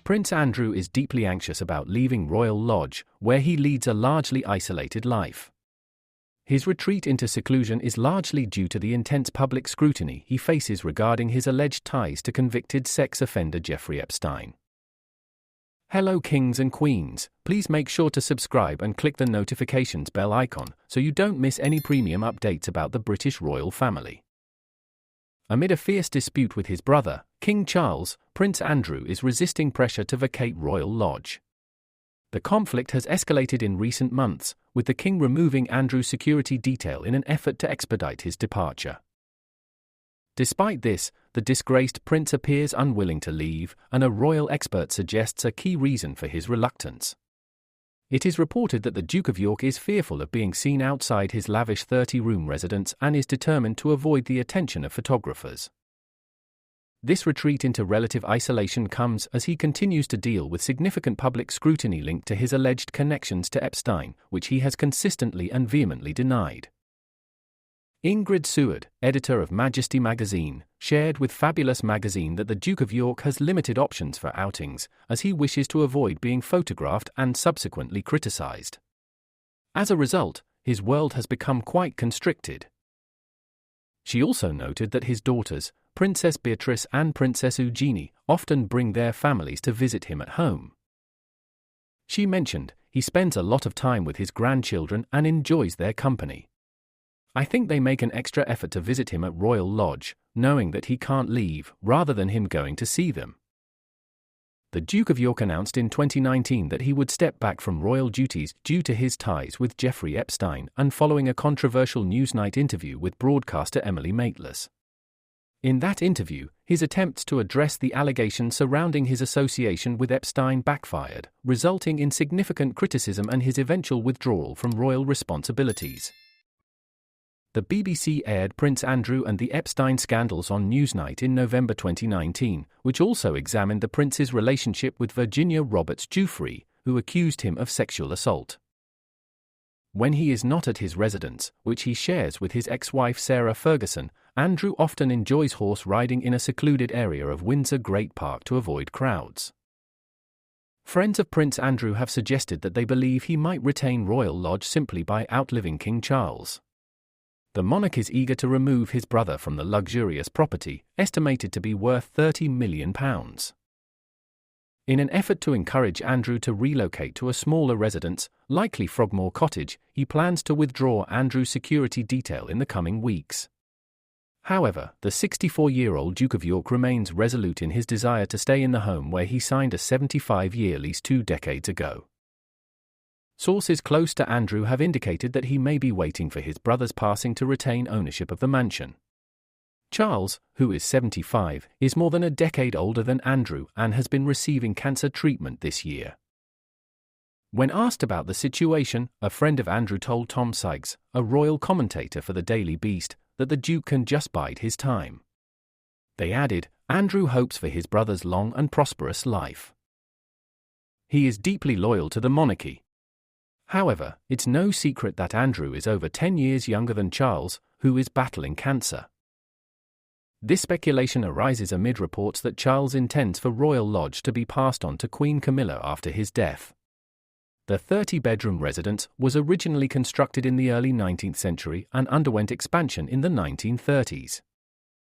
Prince Andrew is deeply anxious about leaving Royal Lodge, where he leads a largely isolated life. His retreat into seclusion is largely due to the intense public scrutiny he faces regarding his alleged ties to convicted sex offender Jeffrey Epstein. Hello kings and queens, please make sure to subscribe and click the notifications bell icon so you don't miss any premium updates about the British royal family. Amid a fierce dispute with his brother, King Charles, Prince Andrew is resisting pressure to vacate Royal Lodge. The conflict has escalated in recent months, with the king removing Andrew's security detail in an effort to expedite his departure. Despite this, the disgraced prince appears unwilling to leave, and a royal expert suggests a key reason for his reluctance. It is reported that the Duke of York is fearful of being seen outside his lavish 30-room residence and is determined to avoid the attention of photographers. This retreat into relative isolation comes as he continues to deal with significant public scrutiny linked to his alleged connections to Epstein, which he has consistently and vehemently denied. Ingrid Seward, editor of Majesty magazine, shared with Fabulous magazine that the Duke of York has limited options for outings, as he wishes to avoid being photographed and subsequently criticised. As a result, his world has become quite constricted. She also noted that his daughters, Princess Beatrice and Princess Eugenie, often bring their families to visit him at home. She mentioned, he spends a lot of time with his grandchildren and enjoys their company. I think they make an extra effort to visit him at Royal Lodge, knowing that he can't leave, rather than him going to see them. The Duke of York announced in 2019 that he would step back from royal duties due to his ties with Jeffrey Epstein and following a controversial Newsnight interview with broadcaster Emily Maitlis. In that interview, his attempts to address the allegations surrounding his association with Epstein backfired, resulting in significant criticism and his eventual withdrawal from royal responsibilities. The BBC aired Prince Andrew and the Epstein scandals on Newsnight in November 2019, which also examined the prince's relationship with Virginia Roberts-Giuffre, who accused him of sexual assault. When he is not at his residence, which he shares with his ex-wife Zara Ferguson, Andrew often enjoys horse riding in a secluded area of Windsor Great Park to avoid crowds. Friends of Prince Andrew have suggested that they believe he might retain Royal Lodge simply by outliving King Charles. The monarch is eager to remove his brother from the luxurious property, estimated to be worth £30 million. In an effort to encourage Andrew to relocate to a smaller residence, likely Frogmore Cottage, he plans to withdraw Andrew's security detail in the coming weeks. However, the 64-year-old Duke of York remains resolute in his desire to stay in the home where he signed a 75-year lease 2 decades ago. Sources close to Andrew have indicated that he may be waiting for his brother's passing to retain ownership of the mansion. Charles, who is 75, is more than a decade older than Andrew and has been receiving cancer treatment this year. When asked about the situation, a friend of Andrew told Tom Sykes, a royal commentator for the Daily Beast, that the Duke can just bide his time. They added, Andrew hopes for his brother's long and prosperous life. He is deeply loyal to the monarchy. However, it's no secret that Andrew is over 10 years younger than Charles, who is battling cancer. This speculation arises amid reports that Charles intends for Royal Lodge to be passed on to Queen Camilla after his death. The 30-bedroom residence was originally constructed in the early 19th century and underwent expansion in the 1930s.